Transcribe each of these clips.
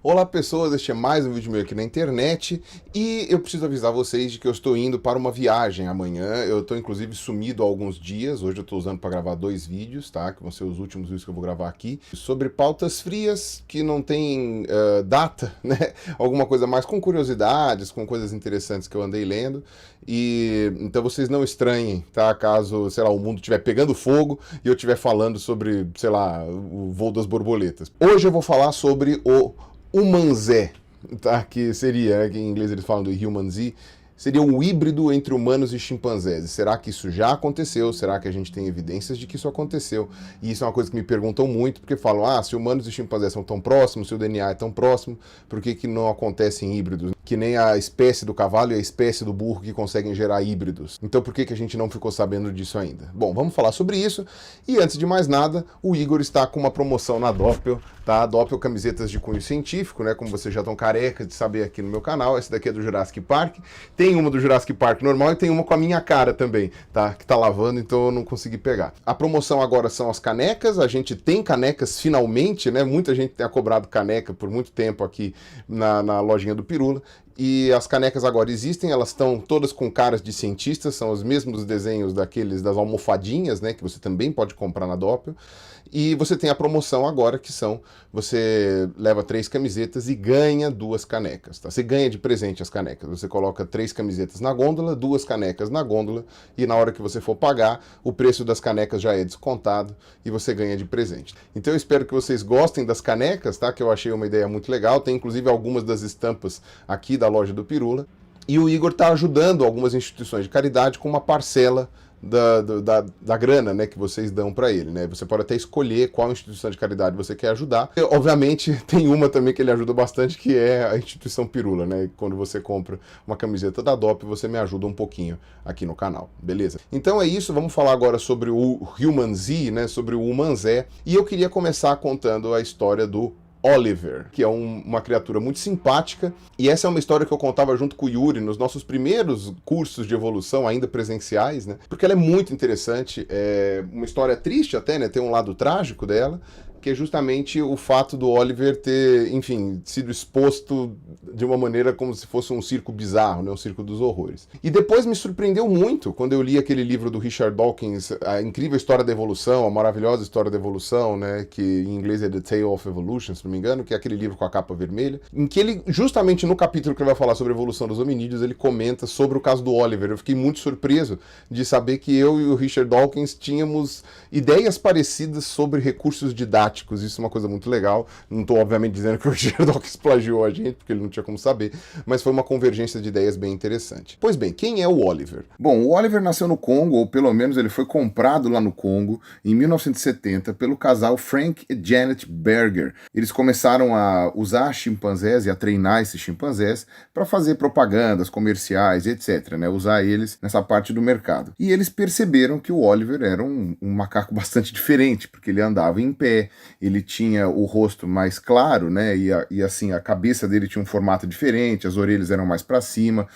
Olá pessoas, este é mais um vídeo meu aqui na internet e eu preciso avisar vocês de que eu estou indo para uma viagem amanhã. Eu estou inclusive sumido há alguns dias, hoje eu estou usando para gravar 2 vídeos, tá? Que vão ser os últimos vídeos que eu vou gravar aqui, sobre pautas frias que não tem data, né? Alguma coisa mais com curiosidades, com coisas interessantes que eu andei lendo. E então vocês não estranhem, tá? Caso, sei lá, o mundo estiver pegando fogo e eu estiver falando sobre, sei lá, o voo das borboletas. Hoje eu vou falar sobre o Humanzé, tá? Que seria, né, que em inglês eles falam do Human Z, seria um híbrido entre humanos e chimpanzés. Será que isso já aconteceu? Será que a gente tem evidências de que isso aconteceu? E isso é uma coisa que me perguntam muito, porque falam, se humanos e chimpanzés são tão próximos, se o DNA é tão próximo, por que que não acontecem híbridos? Que nem a espécie do cavalo e a espécie do burro que conseguem gerar híbridos. Então por que que a gente não ficou sabendo disso ainda? Bom, vamos falar sobre isso. E antes de mais nada, o Igor está com uma promoção na Doppel, tá? Doppel camisetas de cunho científico, né? Como vocês já estão carecas de saber aqui no meu canal. Essa daqui é do Jurassic Park. Tem uma do Jurassic Park normal e tem uma com a minha cara também, tá? Que tá lavando, então eu não consegui pegar. A promoção agora são as canecas. A gente tem canecas finalmente, né? Muita gente tem cobrado caneca por muito tempo aqui na lojinha do Pirula. E as canecas agora existem, elas estão todas com caras de cientistas, são os mesmos desenhos das almofadinhas, né, que você também pode comprar na Doppel. E você tem a promoção agora, que são, você leva 3 camisetas e ganha 2 canecas, tá? Você ganha de presente as canecas, você coloca 3 camisetas na gôndola, 2 canecas na gôndola, e na hora que você for pagar, o preço das canecas já é descontado e você ganha de presente. Então eu espero que vocês gostem das canecas, tá? Que eu achei uma ideia muito legal, tem inclusive algumas das estampas aqui da loja do Pirula, e o Igor está ajudando algumas instituições de caridade com uma parcela da grana, né, que vocês dão para ele, né? Você pode até escolher qual instituição de caridade você quer ajudar. E, obviamente, tem uma também que ele ajuda bastante, que é a instituição Pirula, né? Quando você compra uma camiseta da DOP, você me ajuda um pouquinho aqui no canal, beleza? Então é isso, vamos falar agora sobre o Human Z, né? Sobre o Humanzé. E eu queria começar contando a história do Oliver, que é uma criatura muito simpática, e essa é uma história que eu contava junto com o Yuri nos nossos primeiros cursos de evolução, ainda presenciais, né? Porque ela é muito interessante, é uma história triste até, né? Tem um lado trágico dela, que é justamente o fato do Oliver ter, enfim, sido exposto de uma maneira como se fosse um circo bizarro, né? Um circo dos horrores. E depois me surpreendeu muito quando eu li aquele livro do Richard Dawkins, A Incrível História da Evolução, A Maravilhosa História da Evolução, né? Que em inglês é The Tale of Evolution, se não me engano, que é aquele livro com a capa vermelha, em que ele, justamente no capítulo que ele vai falar sobre a evolução dos hominídeos, ele comenta sobre o caso do Oliver. Eu fiquei muito surpreso de saber que eu e o Richard Dawkins tínhamos ideias parecidas sobre recursos didáticos. Isso é uma coisa muito legal. Não estou, obviamente, dizendo que o Richard Dawkins plagiou a gente, porque ele não tinha como saber, mas foi uma convergência de ideias bem interessante. Pois bem, quem é o Oliver? Bom, o Oliver nasceu no Congo, ou pelo menos ele foi comprado lá no Congo, em 1970, pelo casal Frank e Janet Berger. Eles começaram a usar chimpanzés e a treinar esses chimpanzés para fazer propagandas comerciais, etc., né? Usar eles nessa parte do mercado. E eles perceberam que o Oliver era um macaco bastante diferente, porque ele andava em pé, ele tinha o rosto mais claro, né? E assim, a cabeça dele tinha um formato diferente, as orelhas eram mais para cima.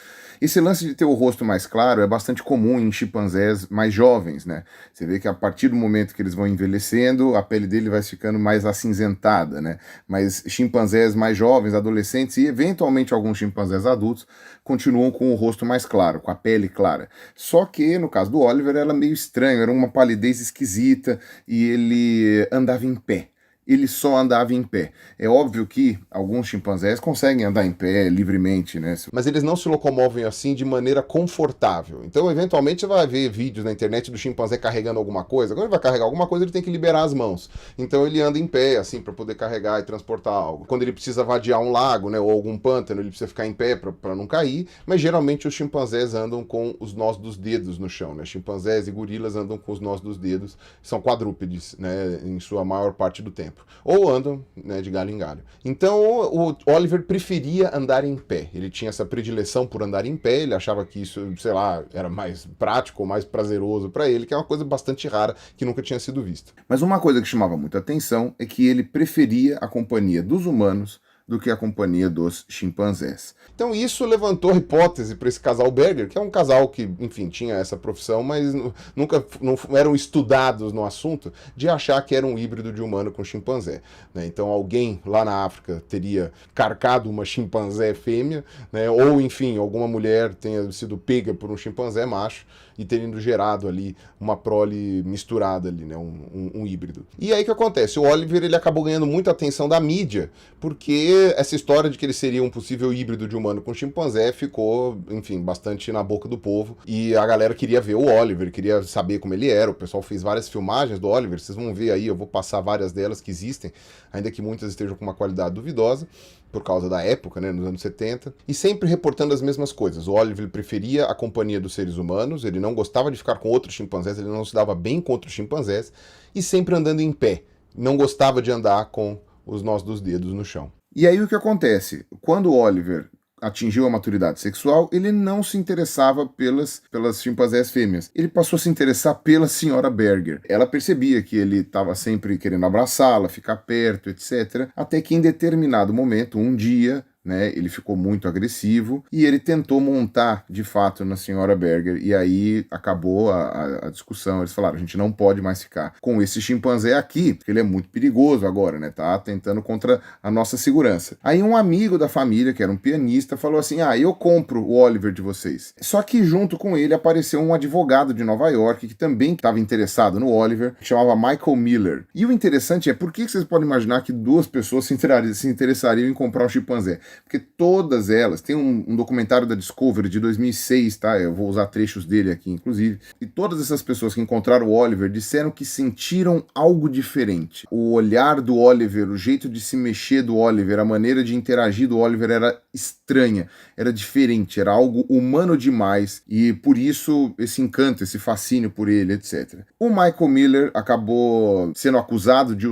Esse lance de ter o rosto mais claro é bastante comum em chimpanzés mais jovens, né? Você vê que a partir do momento que eles vão envelhecendo, a pele dele vai ficando mais acinzentada, né? Mas chimpanzés mais jovens, adolescentes e eventualmente alguns chimpanzés adultos continuam com o rosto mais claro, com a pele clara. Só que, no caso do Oliver, era meio estranho, era uma palidez esquisita e ele andava em pé. Ele só andava em pé. É óbvio que alguns chimpanzés conseguem andar em pé livremente, né? Mas eles não se locomovem assim de maneira confortável. Então, eventualmente, você vai ver vídeos na internet do chimpanzé carregando alguma coisa. Quando ele vai carregar alguma coisa, ele tem que liberar as mãos. Então, ele anda em pé, assim, para poder carregar e transportar algo. Quando ele precisa vadiar um lago, né, ou algum pântano, ele precisa ficar em pé para não cair. Mas, geralmente, os chimpanzés andam com os nós dos dedos no chão, né? Chimpanzés e gorilas andam com os nós dos dedos. São quadrúpedes, né, em sua maior parte do tempo. Ou andam, né, de galho em galho. Então o Oliver preferia andar em pé. Ele tinha essa predileção por andar em pé, ele achava que isso, sei lá, era mais prático ou mais prazeroso para ele, que é uma coisa bastante rara, que nunca tinha sido vista. Mas uma coisa que chamava muita atenção é que ele preferia a companhia dos humanos do que a companhia dos chimpanzés. Então isso levantou a hipótese para esse casal Berger, que é um casal que, enfim, tinha essa profissão, mas nunca não eram estudados no assunto, de achar que era um híbrido de humano com chimpanzé, né? Então alguém lá na África teria carcado uma chimpanzé fêmea, né? Ou, enfim, alguma mulher tenha sido pega por um chimpanzé macho e tendo gerado ali uma prole misturada ali, né? Um híbrido. E aí o que acontece? O Oliver, ele acabou ganhando muita atenção da mídia, porque essa história de que ele seria um possível híbrido de humano com chimpanzé ficou, enfim, bastante na boca do povo, e a galera queria ver o Oliver, queria saber como ele era. O pessoal fez várias filmagens do Oliver, vocês vão ver aí, eu vou passar várias delas que existem, ainda que muitas estejam com uma qualidade duvidosa, por causa da época, né, nos anos 70, e sempre reportando as mesmas coisas. O Oliver preferia a companhia dos seres humanos, ele não gostava de ficar com outros chimpanzés, ele não se dava bem com outros chimpanzés, e sempre andando em pé. Não gostava de andar com os nós dos dedos no chão. E aí o que acontece? Quando o Oliver atingiu a maturidade sexual, ele não se interessava pelas chimpanzés fêmeas. Ele passou a se interessar pela senhora Berger. Ela percebia que ele estava sempre querendo abraçá-la, ficar perto, etc. Até que em determinado momento, um dia, né, ele ficou muito agressivo e ele tentou montar de fato na senhora Berger, e aí acabou a discussão. Eles falaram: a gente não pode mais ficar com esse chimpanzé aqui, porque ele é muito perigoso agora, né, tá tentando contra a nossa segurança. Aí um amigo da família, que era um pianista, falou assim: eu compro o Oliver de vocês. Só que junto com ele apareceu um advogado de Nova York que também estava interessado no Oliver, que chamava Michael Miller. E o interessante é, por que vocês podem imaginar que duas pessoas se interessariam em comprar um chimpanzé? Porque todas elas, tem um documentário da Discovery de 2006, tá? Eu vou usar trechos dele aqui, inclusive. E todas essas pessoas que encontraram o Oliver disseram que sentiram algo diferente. O olhar do Oliver, o jeito de se mexer do Oliver, a maneira de interagir do Oliver era estranha, era diferente, era algo humano demais. E por isso esse encanto, esse fascínio por ele, etc. O Michael Miller acabou sendo acusado de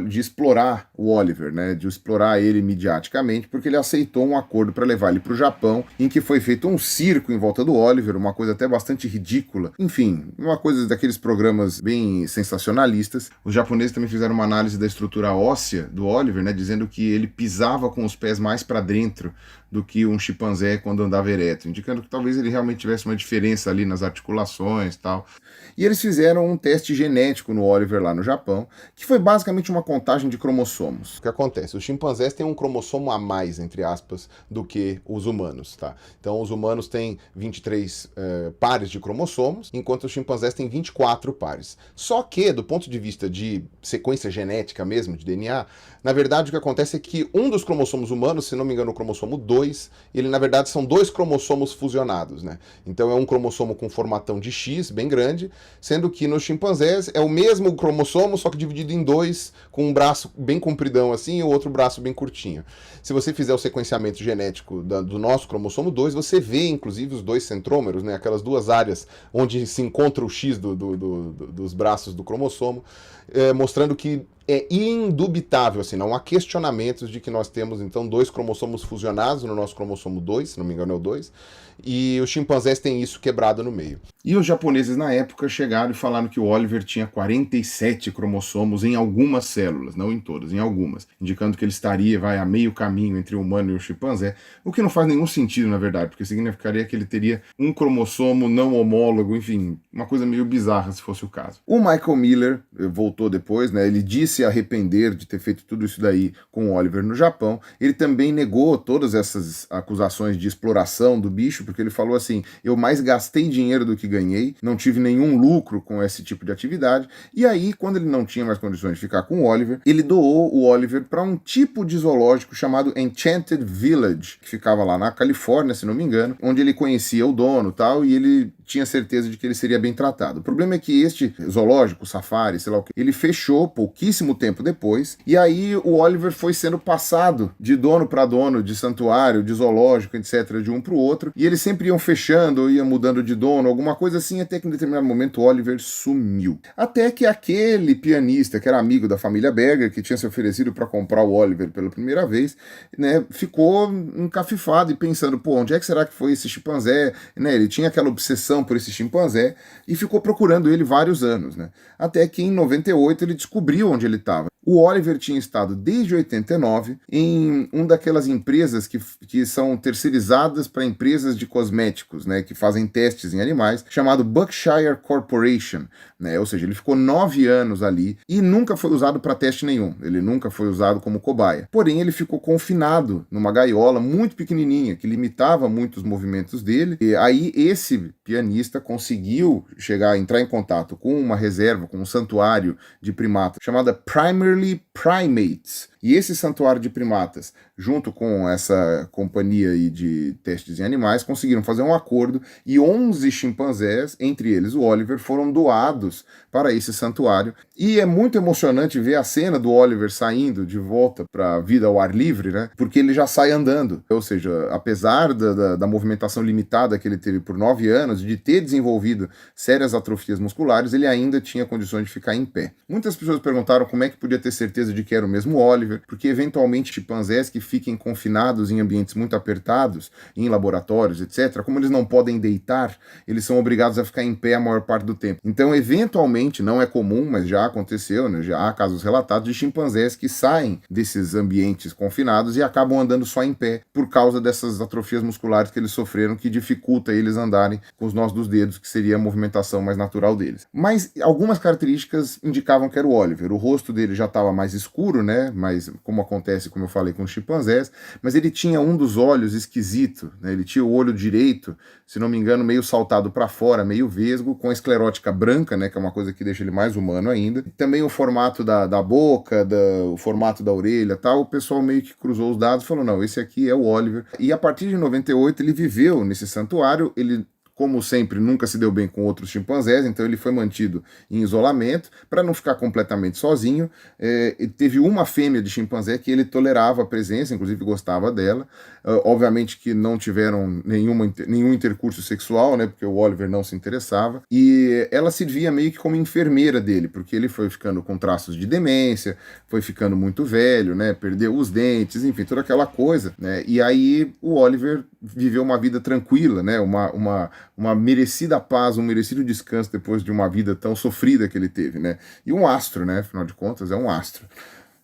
de explorar o Oliver, né? De explorar ele midiaticamente, porque ele aceitou um acordo para levar ele para o Japão, em que foi feito um circo em volta do Oliver, uma coisa até bastante ridícula. Enfim, uma coisa daqueles programas bem sensacionalistas. Os japoneses também fizeram uma análise da estrutura óssea do Oliver, né, dizendo que ele pisava com os pés mais para dentro do que um chimpanzé quando andava ereto, indicando que talvez ele realmente tivesse uma diferença ali nas articulações e tal. E eles fizeram um teste genético no Oliver lá no Japão, que foi basicamente uma contagem de cromossomos. O que acontece? Os chimpanzés têm um cromossomo a mais, entre aspas, do que os humanos, tá? Então os humanos têm 23 pares de cromossomos, enquanto os chimpanzés têm 24 pares. Só que, do ponto de vista de sequência genética mesmo, de DNA, na verdade o que acontece é que um dos cromossomos humanos, se não me engano o cromossomo 2, ele na verdade são dois cromossomos fusionados, né? Então é um cromossomo com formatão de X, bem grande, sendo que nos chimpanzés é o mesmo cromossomo, só que dividido em dois, com um braço bem compridão assim e o outro braço bem curtinho. Se você fizer o sequenciamento genético do nosso cromossomo 2, você vê inclusive os dois centrômeros, né? Aquelas duas áreas onde se encontra o X dos braços do cromossomo, mostrando que é indubitável, assim, não há questionamentos de que nós temos, então, dois cromossomos fusionados no nosso cromossomo 2, se não me engano é o 2, e os chimpanzés têm isso quebrado no meio. E os japoneses, na época, chegaram e falaram que o Oliver tinha 47 cromossomos em algumas células, não em todas, em algumas, indicando que ele estaria, a meio caminho entre o humano e o chimpanzé, o que não faz nenhum sentido, na verdade, porque significaria que ele teria um cromossomo não homólogo, enfim, uma coisa meio bizarra, se fosse o caso. O Michael Miller voltou depois, né, ele disse se arrepender de ter feito tudo isso daí com o Oliver no Japão. Ele também negou todas essas acusações de exploração do bicho, porque ele falou assim: eu mais gastei dinheiro do que ganhei, não tive nenhum lucro com esse tipo de atividade. E aí, quando ele não tinha mais condições de ficar com o Oliver, ele doou o Oliver para um tipo de zoológico chamado Enchanted Village, que ficava lá na Califórnia, se não me engano, onde ele conhecia o dono e tal, e ele tinha certeza de que ele seria bem tratado. O problema é que este zoológico, safari, sei lá o que, ele fechou pouquíssimo tempo depois, e aí o Oliver foi sendo passado de dono para dono, de santuário, de zoológico, etc., de um para o outro, e eles sempre iam fechando, iam mudando de dono, alguma coisa assim, até que em determinado momento o Oliver sumiu. Até que aquele pianista, que era amigo da família Berger, que tinha se oferecido para comprar o Oliver pela primeira vez, né, ficou encafifado e pensando, onde é que será que foi esse chimpanzé? Né, ele tinha aquela obsessão por esse chimpanzé e ficou procurando ele vários anos, né? Até que em 98 ele descobriu onde ele estava. O Oliver tinha estado desde 89 em uma daquelas empresas que são terceirizadas para empresas de cosméticos, né, que fazem testes em animais, chamado Berkshire Corporation, né, ou seja, ele ficou 9 anos ali e nunca foi usado para teste nenhum, ele nunca foi usado como cobaia. Porém, ele ficou confinado numa gaiola muito pequenininha, que limitava muito os movimentos dele, e aí esse pianista conseguiu entrar em contato com uma reserva, com um santuário de primatas chamada Primarily Primates. E esse santuário de primatas, junto com essa companhia aí de testes em animais, conseguiram fazer um acordo e 11 chimpanzés, entre eles o Oliver, foram doados para esse santuário. E é muito emocionante ver a cena do Oliver saindo de volta para a vida ao ar livre, né? Porque ele já sai andando. Ou seja, apesar da movimentação limitada que ele teve por 9 anos, de ter desenvolvido sérias atrofias musculares, ele ainda tinha condições de ficar em pé. Muitas pessoas perguntaram como é que podia ter certeza de que era o mesmo Oliver, porque eventualmente chimpanzés que fiquem confinados em ambientes muito apertados, em laboratórios, etc., como eles não podem deitar, eles são obrigados a ficar em pé a maior parte do tempo. Então, eventualmente, não é comum, mas já aconteceu, né? Já há casos relatados de chimpanzés que saem desses ambientes confinados e acabam andando só em pé por causa dessas atrofias musculares que eles sofreram, que dificulta eles andarem com os nós dos dedos, que seria a movimentação mais natural deles. Mas algumas características indicavam que era o Oliver. O rosto dele já estava mais escuro, né? Mas como acontece, como eu falei, com os chimpanzés, mas ele tinha um dos olhos esquisito, né? Ele tinha o olho direito, se não me engano, meio saltado para fora, meio vesgo, com a esclerótica branca, né? Que é uma coisa que deixa ele mais humano ainda. E também o formato da boca, o formato da orelha, tal. O pessoal meio que cruzou os dados e falou, não, esse aqui é o Oliver. E a partir de 98 ele viveu nesse santuário, ele, como sempre, nunca se deu bem com outros chimpanzés, então ele foi mantido em isolamento para não ficar completamente sozinho. Teve uma fêmea de chimpanzé que ele tolerava a presença, inclusive gostava dela. Obviamente que não tiveram nenhum intercurso sexual, né, porque o Oliver não se interessava. E ela servia meio que como enfermeira dele, porque ele foi ficando com traços de demência, foi ficando muito velho, né, perdeu os dentes, enfim, toda aquela coisa, né. E aí o Oliver viveu uma vida tranquila, né, uma merecida paz, um merecido descanso depois de uma vida tão sofrida que ele teve, né? E um astro, né? Afinal de contas, é um astro.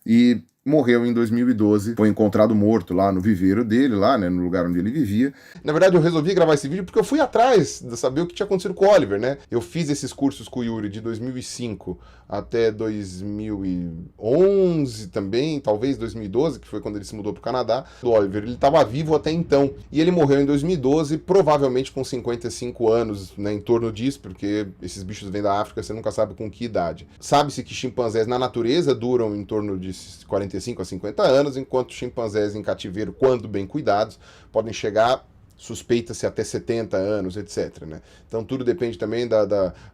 E morreu em 2012, foi encontrado morto lá no viveiro dele, lá, né, no lugar onde ele vivia. Na verdade, eu resolvi gravar esse vídeo porque eu fui atrás de saber o que tinha acontecido com o Oliver, né? Eu fiz esses cursos com o Yuri de 2005 até 2011 também, talvez 2012, que foi quando ele se mudou para o Canadá. O Oliver, ele estava vivo até então, e ele morreu em 2012, provavelmente com 55 anos, né, em torno disso, porque esses bichos vêm da África, você nunca sabe com que idade. Sabe-se que chimpanzés na natureza duram em torno de 45 a 50 anos, enquanto chimpanzés em cativeiro, quando bem cuidados, podem chegar, suspeita-se, até 70 anos, etc. Né? Então tudo depende também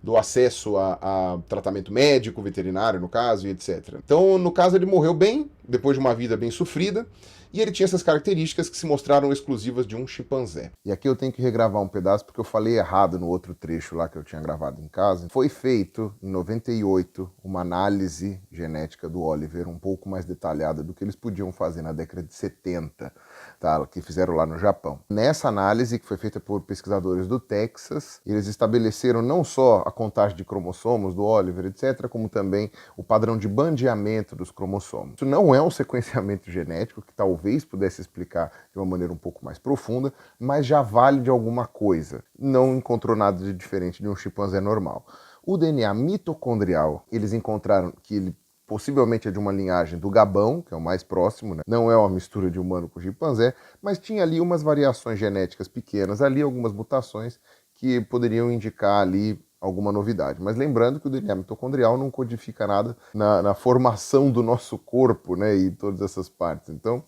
do acesso a tratamento médico, veterinário, no caso, e etc. Então, no caso, ele morreu bem, depois de uma vida bem sofrida, e ele tinha essas características que se mostraram exclusivas de um chimpanzé. E aqui eu tenho que regravar um pedaço porque eu falei errado no outro trecho lá que eu tinha gravado em casa. Foi feito, em 98, uma análise genética do Oliver um pouco mais detalhada do que eles podiam fazer na década de 70, tá? Que fizeram lá no Japão. Nessa análise, que foi feita por pesquisadores do Texas, eles estabeleceram não só a contagem de cromossomos do Oliver, etc., como também o padrão de bandeamento dos cromossomos. Isso não é um sequenciamento genético, que talvez pudesse explicar de uma maneira um pouco mais profunda, mas já vale de alguma coisa. Não encontrou nada de diferente de um chimpanzé normal. O DNA mitocondrial, eles encontraram que ele possivelmente é de uma linhagem do Gabão, que é o mais próximo, né? Não é uma mistura de humano com chimpanzé, mas tinha ali umas variações genéticas pequenas, ali algumas mutações que poderiam indicar ali alguma novidade. Mas lembrando que o DNA mitocondrial não codifica nada na formação do nosso corpo, né, e todas essas partes. Então,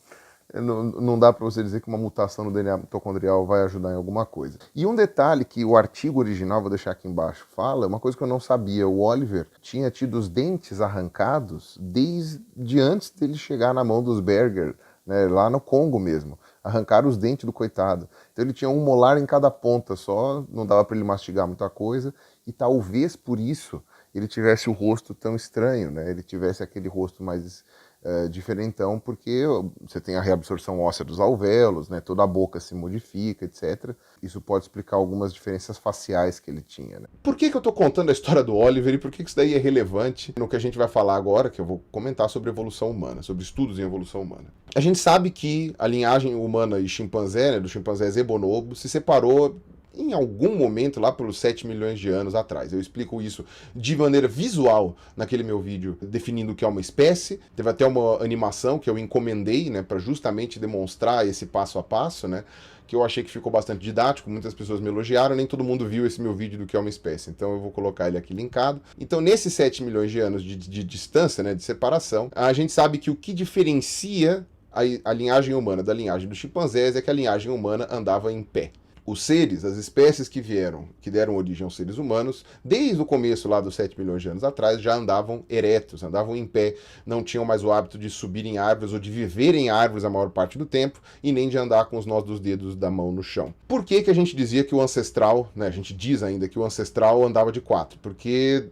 não dá para você dizer que uma mutação no DNA mitocondrial vai ajudar em alguma coisa. E um detalhe que o artigo original, vou deixar aqui embaixo, fala, uma coisa que eu não sabia, o Oliver tinha tido os dentes arrancados desde antes dele chegar na mão dos Berger, né, lá no Congo mesmo. Arrancaram os dentes do coitado. Então ele tinha um molar em cada ponta só, não dava para ele mastigar muita coisa, e talvez por isso ele tivesse o rosto tão estranho, né? Ele tivesse aquele rosto mais diferentão, porque você tem a reabsorção óssea dos alvéolos, né? Toda a boca se modifica, etc. Isso pode explicar algumas diferenças faciais que ele tinha, né? Por que eu estou contando a história do Oliver e por que isso daí é relevante no que a gente vai falar agora, que eu vou comentar sobre evolução humana, sobre estudos em evolução humana? A gente sabe que a linhagem humana e chimpanzé, né, do chimpanzés e bonobo, se separou em algum momento lá pelos 7 milhões de anos atrás. Eu explico isso de maneira visual naquele meu vídeo definindo o que é uma espécie. Teve até uma animação que eu encomendei, né, para justamente demonstrar esse passo a passo, né, que eu achei que ficou bastante didático, muitas pessoas me elogiaram, nem todo mundo viu esse meu vídeo do que é uma espécie, então eu vou colocar ele aqui linkado. Então, nesses 7 milhões de anos de distância, né, de separação, a gente sabe que o que diferencia a linhagem humana da linhagem dos chimpanzés é que a linhagem humana andava em pé. Os seres, as espécies que deram origem aos seres humanos, desde o começo lá dos 7 milhões de anos atrás, já andavam eretos, andavam em pé, não tinham mais o hábito de subir em árvores ou de viver em árvores a maior parte do tempo, e nem de andar com os nós dos dedos da mão no chão. Por que a gente dizia que o ancestral, né, a gente diz ainda que o ancestral andava de 4? Porque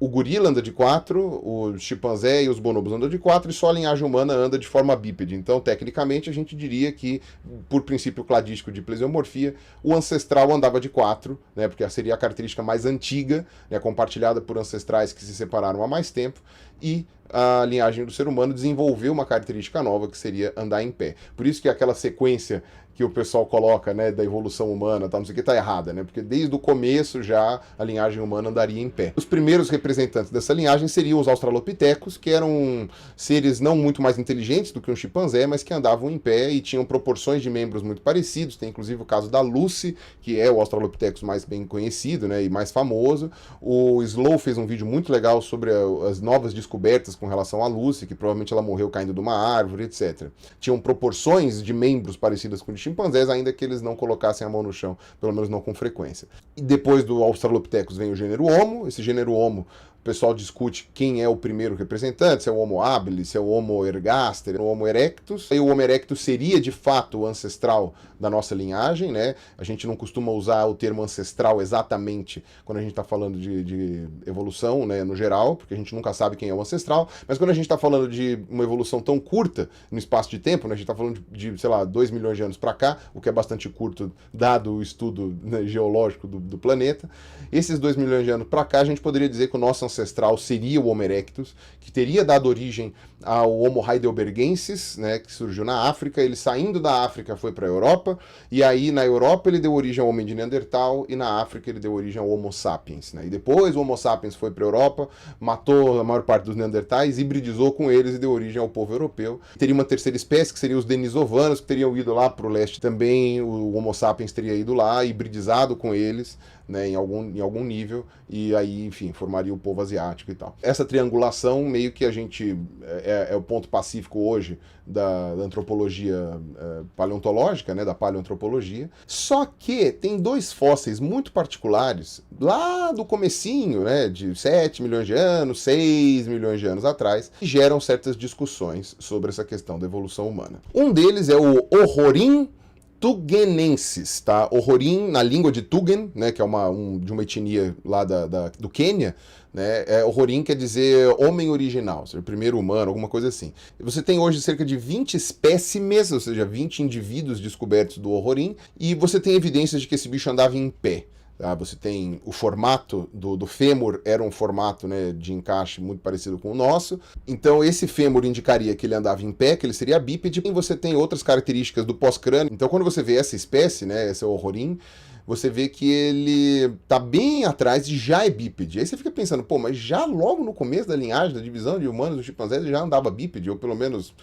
o gorila anda de 4, o chimpanzé e os bonobos andam de 4 e só a linhagem humana anda de forma bípede. Então, tecnicamente, a gente diria que, por princípio cladístico de plesiomorfia, o ancestral andava de 4, né, porque seria a característica mais antiga, né, compartilhada por ancestrais que se separaram há mais tempo, e a linhagem do ser humano desenvolveu uma característica nova que seria andar em pé. Por isso que aquela sequência que o pessoal coloca, né, da evolução humana, tá, não sei o que, tá errada, né? Porque desde o começo já a linhagem humana andaria em pé. Os primeiros representantes dessa linhagem seriam os australopitecos, que eram seres não muito mais inteligentes do que um chimpanzé, mas que andavam em pé e tinham proporções de membros muito parecidos. Tem inclusive o caso da Lucy, que é o australopithecus mais bem conhecido, né, e mais famoso. O Slow fez um vídeo muito legal sobre as novas descobertas com relação à Lucy, que provavelmente ela morreu caindo de uma árvore, etc. Tinham proporções de membros parecidas com o chimpanzés, ainda que eles não colocassem a mão no chão, pelo menos não com frequência. E depois do Australopithecus vem o gênero Homo. Esse gênero Homo, o pessoal discute quem é o primeiro representante, se é o Homo habilis, se é o Homo ergaster, o Homo erectus. E o Homo erectus seria, de fato, o ancestral da nossa linhagem, né? A gente não costuma usar o termo ancestral exatamente quando a gente está falando de evolução, né, no geral, porque a gente nunca sabe quem é o ancestral, mas quando a gente está falando de uma evolução tão curta no espaço de tempo, né, a gente está falando de, sei lá, 2 milhões de anos para cá, o que é bastante curto dado o estudo, né, geológico do planeta. Esses 2 milhões de anos para cá, a gente poderia dizer que o nosso ancestral seria o Homo erectus, que teria dado origem ao Homo heidelbergensis, né, que surgiu na África. Ele, saindo da África, foi para a Europa, e aí na Europa ele deu origem ao homem de Neandertal, e na África ele deu origem ao Homo sapiens, né? E depois o Homo sapiens foi para a Europa, matou a maior parte dos neandertais, hibridizou com eles e deu origem ao povo europeu. Teria uma terceira espécie, que seria os denisovanos, que teriam ido lá para o leste também. O Homo sapiens teria ido lá, hibridizado com eles, né, em algum nível, e aí, enfim, formaria o povo asiático e tal. Essa triangulação meio que a gente é o ponto pacífico hoje da antropologia paleontológica, né, da paleoantropologia. Só que tem 2 fósseis muito particulares lá do comecinho, né, de 7 milhões de anos, 6 milhões de anos atrás, que geram certas discussões sobre essa questão da evolução humana. Um deles é o Orrorin tugenensis, tá? Orrorin, na língua de Tugen, né, que é de uma etnia lá do Quênia, né? Orrorin quer dizer homem original, ou seja, primeiro humano, alguma coisa assim. Você tem hoje cerca de 20 espécimes, ou seja, 20 indivíduos descobertos do Orrorin, e você tem evidências de que esse bicho andava em pé. Tá? Você tem o formato do fêmur, era um formato, né, de encaixe muito parecido com o nosso. Então esse fêmur indicaria que ele andava em pé, que ele seria bípede. E você tem outras características do pós-crânio. Então quando você vê essa espécie, né, esse Orrorin, você vê que ele tá bem atrás e já é bípede. Aí você fica pensando, pô, mas já logo no começo da linhagem, da divisão de humanos dos chimpanzés, ele já andava bípede, ou pelo menos,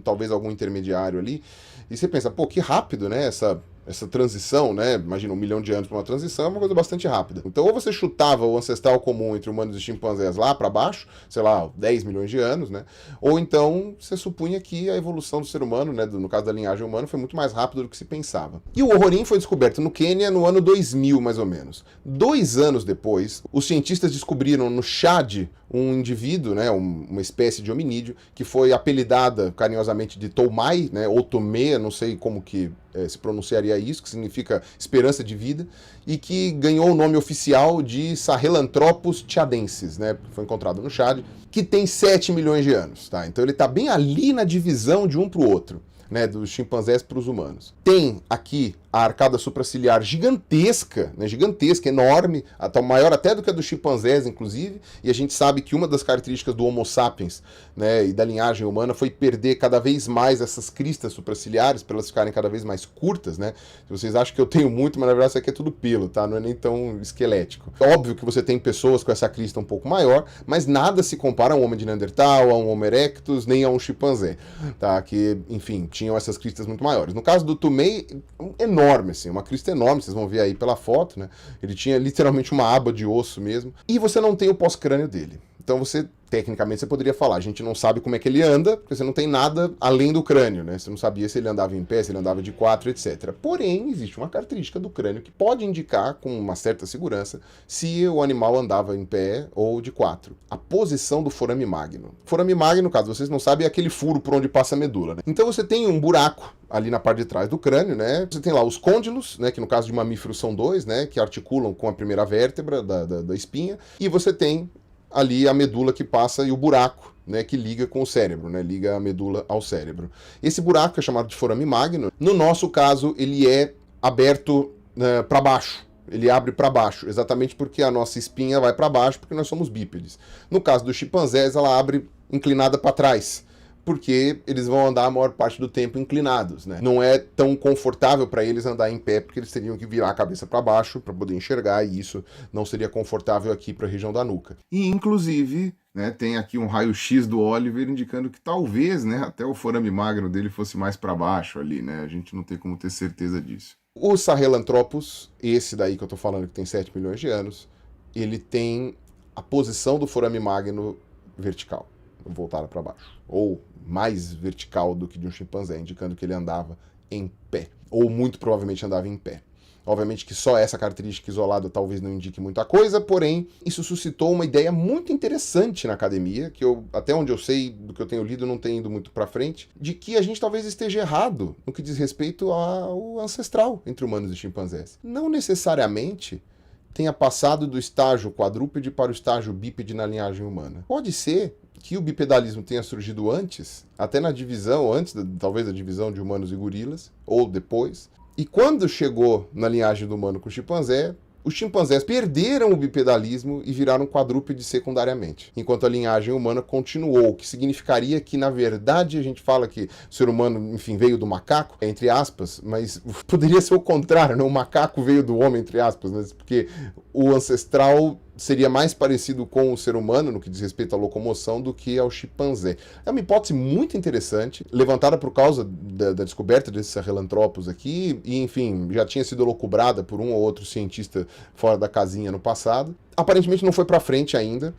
talvez algum intermediário ali. E você pensa, pô, que rápido, né, essa transição, né? Imagina, 1 milhão de anos para uma transição é uma coisa bastante rápida. Então, ou você chutava o ancestral comum entre humanos e chimpanzés lá para baixo, sei lá, 10 milhões de anos, né? Ou então você supunha que a evolução do ser humano, né, no caso da linhagem humana, foi muito mais rápida do que se pensava. E o Orrorin foi descoberto no Quênia no ano 2000, mais ou menos. 2 anos depois, os cientistas descobriram no Chad um indivíduo, né, uma espécie de hominídeo, que foi apelidada carinhosamente de Toumai, né, ou Tomé, não sei como que se pronunciaria isso, que significa esperança de vida, e que ganhou o nome oficial de Sahelanthropus tchadensis, né? Foi encontrado no Chad, que tem 7 milhões de anos, tá? Então ele está bem ali na divisão de um para o outro, né, dos chimpanzés para os humanos. Tem aqui a arcada supraciliar gigantesca, né, gigantesca, enorme, maior até do que a dos chimpanzés, inclusive, e a gente sabe que uma das características do Homo sapiens, né, e da linhagem humana foi perder cada vez mais essas cristas supraciliares, para elas ficarem cada vez mais curtas, né? Se vocês acham que eu tenho muito, mas na verdade isso aqui é tudo pelo, tá? Não é nem tão esquelético. Óbvio que você tem pessoas com essa crista um pouco maior, mas nada se compara a um homem de Neandertal, a um Homo erectus, nem a um chimpanzé, tá? Que, enfim, tinham essas cristas muito maiores. No caso do Tomei, enorme, assim, uma crista enorme, vocês vão ver aí pela foto, né? Ele tinha literalmente uma aba de osso mesmo. E você não tem o pós-crânio dele. Então você, tecnicamente, você poderia falar, a gente não sabe como é que ele anda, porque você não tem nada além do crânio, né? Você não sabia se ele andava em pé, se ele andava de quatro, etc. Porém, existe uma característica do crânio que pode indicar, com uma certa segurança, se o animal andava em pé ou de quatro. A posição do forame magno. Forame magno, caso vocês não sabem, é aquele furo por onde passa a medula, né? Então você tem um buraco ali na parte de trás do crânio, né? Você tem lá os côndilos, né? Que no caso de mamíferos são dois, né? Que articulam com a primeira vértebra da espinha. E você tem ali a medula que passa e o buraco, né, que liga com o cérebro, né, liga a medula ao cérebro. Esse buraco é chamado de forame magno. No nosso caso, ele é aberto para baixo. Ele abre para baixo, exatamente porque a nossa espinha vai para baixo, porque nós somos bípedes. No caso dos chimpanzés, ela abre inclinada para trás, porque eles vão andar a maior parte do tempo inclinados, né? Não é tão confortável para eles andar em pé, porque eles teriam que virar a cabeça para baixo para poder enxergar, e isso não seria confortável aqui para a região da nuca. E, inclusive, né, tem aqui um raio-x do Oliver indicando que talvez, né, até o forame magno dele fosse mais para baixo ali, né? A gente não tem como ter certeza disso. O Sahelanthropus, esse daí que eu tô falando que tem 7 milhões de anos, ele tem a posição do forame magno vertical, voltada para baixo, ou mais vertical do que de um chimpanzé, indicando que ele andava em pé, ou muito provavelmente andava em pé. Obviamente que só essa característica isolada talvez não indique muita coisa, porém, isso suscitou uma ideia muito interessante na academia, que eu, até onde eu sei, do que eu tenho lido, não tem ido muito para frente, de que a gente talvez esteja errado no que diz respeito ao ancestral entre humanos e chimpanzés. Não necessariamente tenha passado do estágio quadrúpede para o estágio bípede na linhagem humana. Pode ser que o bipedalismo tenha surgido antes, até na divisão, talvez da divisão de humanos e gorilas, ou depois. E quando chegou na linhagem do humano com o chimpanzé, os chimpanzés perderam o bipedalismo e viraram quadrúpedes secundariamente, enquanto a linhagem humana continuou, o que significaria que, na verdade, a gente fala que o ser humano, enfim, veio do macaco, entre aspas, mas poderia ser o contrário, né? O macaco veio do homem, entre aspas, né? Porque o ancestral seria mais parecido com o ser humano, no que diz respeito à locomoção, do que ao chimpanzé. É uma hipótese muito interessante, levantada por causa da descoberta desse Sahelanthropus aqui, e, enfim, já tinha sido elucubrada por um ou outro cientista fora da casinha no passado. Aparentemente não foi para frente ainda,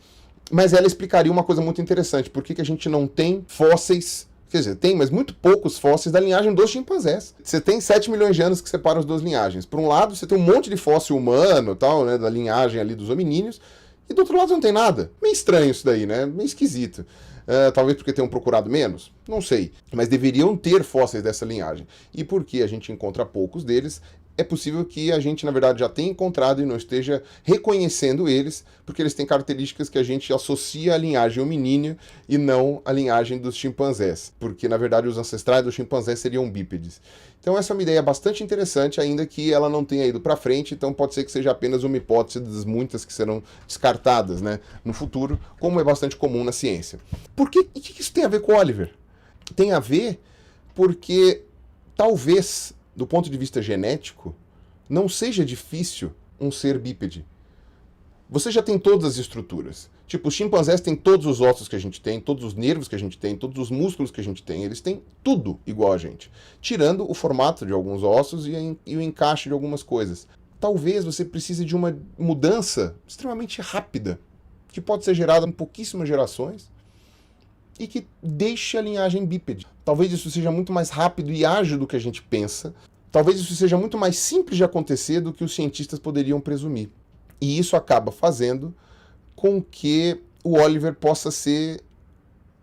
mas ela explicaria uma coisa muito interessante. Por que a gente não tem fósseis, quer dizer, tem, mas muito poucos fósseis da linhagem dos chimpanzés. Você tem 7 milhões de anos que separam as duas linhagens. Por um lado, você tem um monte de fóssil humano, tal, né, da linhagem ali dos hominíneos, e do outro lado não tem nada. Meio estranho isso daí, né? Meio esquisito. Talvez porque tenham procurado menos? Não sei. Mas deveriam ter fósseis dessa linhagem. E porque a gente encontra poucos deles, é possível que a gente, na verdade, já tenha encontrado e não esteja reconhecendo eles, porque eles têm características que a gente associa à linhagem hominínea e não à linhagem dos chimpanzés, porque, na verdade, os ancestrais dos chimpanzés seriam bípedes. Então essa é uma ideia bastante interessante, ainda que ela não tenha ido para frente, então pode ser que seja apenas uma hipótese das muitas que serão descartadas, né, no futuro, como é bastante comum na ciência. O que isso tem a ver com o Oliver? Tem a ver porque talvez, do ponto de vista genético, não seja difícil um ser bípede. Você já tem todas as estruturas. Tipo, os chimpanzés têm todos os ossos que a gente tem, todos os nervos que a gente tem, todos os músculos que a gente tem. Eles têm tudo igual a gente. Tirando o formato de alguns ossos e o encaixe de algumas coisas. Talvez você precise de uma mudança extremamente rápida, que pode ser gerada em pouquíssimas gerações, e que deixe a linhagem bípede. Talvez isso seja muito mais rápido e ágil do que a gente pensa. Talvez isso seja muito mais simples de acontecer do que os cientistas poderiam presumir. E isso acaba fazendo com que o Oliver possa ser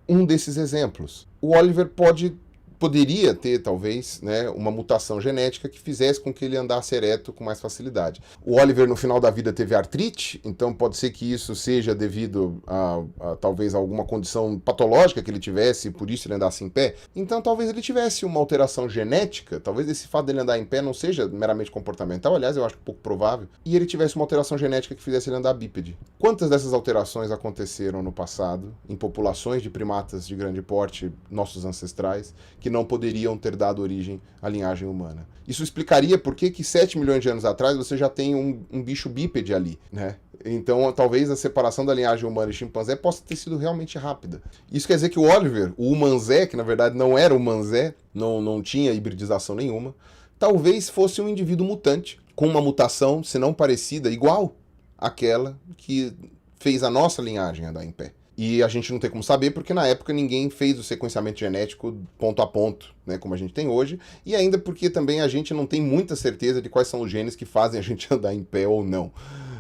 um desses exemplos. O Oliver pode poderia ter, talvez, né, uma mutação genética que fizesse com que ele andasse ereto com mais facilidade. O Oliver, no final da vida, teve artrite, então pode ser que isso seja devido a talvez, alguma condição patológica que ele tivesse, e por isso ele andasse em pé. Então talvez ele tivesse uma alteração genética, talvez esse fato dele andar em pé não seja meramente comportamental, aliás, eu acho pouco provável, e ele tivesse uma alteração genética que fizesse ele andar bípede. Quantas dessas alterações aconteceram no passado, em populações de primatas de grande porte, nossos ancestrais, que não poderiam ter dado origem à linhagem humana? Isso explicaria por que 7 milhões de anos atrás você já tem um bicho bípede ali, né? Então, talvez a separação da linhagem humana e chimpanzé possa ter sido realmente rápida. Isso quer dizer que o Oliver, o humanzé, que na verdade não era humanzé, não tinha hibridização nenhuma, talvez fosse um indivíduo mutante, com uma mutação, se não parecida, igual àquela que fez a nossa linhagem andar em pé. E a gente não tem como saber, porque na época ninguém fez o sequenciamento genético ponto a ponto, né, como a gente tem hoje, e ainda porque também a gente não tem muita certeza de quais são os genes que fazem a gente andar em pé ou não.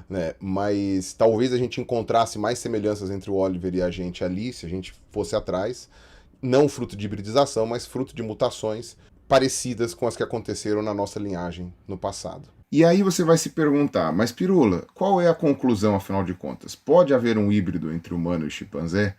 Né? Mas talvez a gente encontrasse mais semelhanças entre o Oliver e a gente ali, se a gente fosse atrás, não fruto de hibridização, mas fruto de mutações parecidas com as que aconteceram na nossa linhagem no passado. E aí você vai se perguntar, mas Pirula, qual é a conclusão afinal de contas? Pode haver um híbrido entre humano e chimpanzé?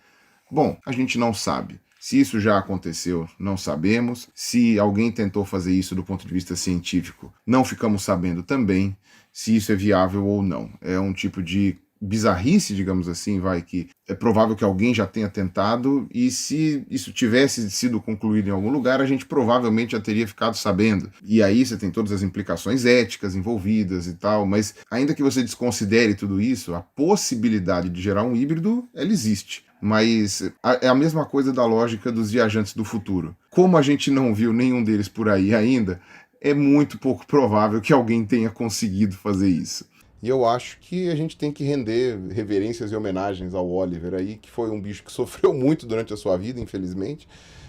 Bom, a gente não sabe. Se isso já aconteceu, não sabemos. Se alguém tentou fazer isso do ponto de vista científico, não ficamos sabendo também se isso é viável ou não. É um tipo de bizarrice, digamos assim, que é provável que alguém já tenha tentado, e se isso tivesse sido concluído em algum lugar, a gente provavelmente já teria ficado sabendo. E aí você tem todas as implicações éticas envolvidas e tal, mas ainda que você desconsidere tudo isso, a possibilidade de gerar um híbrido, ela existe. Mas é a mesma coisa da lógica dos viajantes do futuro. Como a gente não viu nenhum deles por aí ainda, é muito pouco provável que alguém tenha conseguido fazer isso. E eu acho que a gente tem que render reverências e homenagens ao Oliver aí, que foi um bicho que sofreu muito durante a sua vida, infelizmente,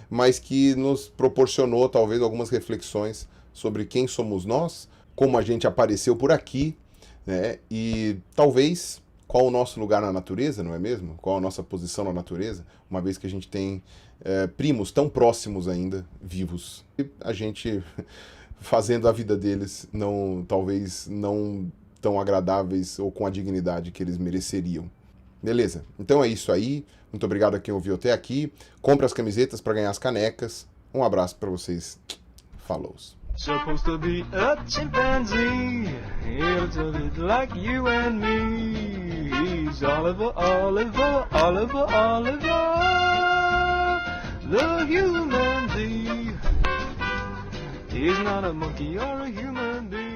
mas que nos proporcionou talvez algumas reflexões sobre quem somos nós, como a gente apareceu por aqui, né? E talvez qual o nosso lugar na natureza, não é mesmo? Qual a nossa posição na natureza, uma vez que a gente tem primos tão próximos ainda, vivos. E a gente fazendo a vida deles talvez não tão agradáveis ou com a dignidade que eles mereceriam. Beleza? Então é isso aí. Muito obrigado a quem ouviu até aqui. Compre as camisetas para ganhar as canecas. Um abraço para vocês. Falou. Supposed to be a chimpanzee, it'll bit like you and me. He's Oliver, Oliver, Oliver, Oliver, the human bee. He's not a monkey or a human being.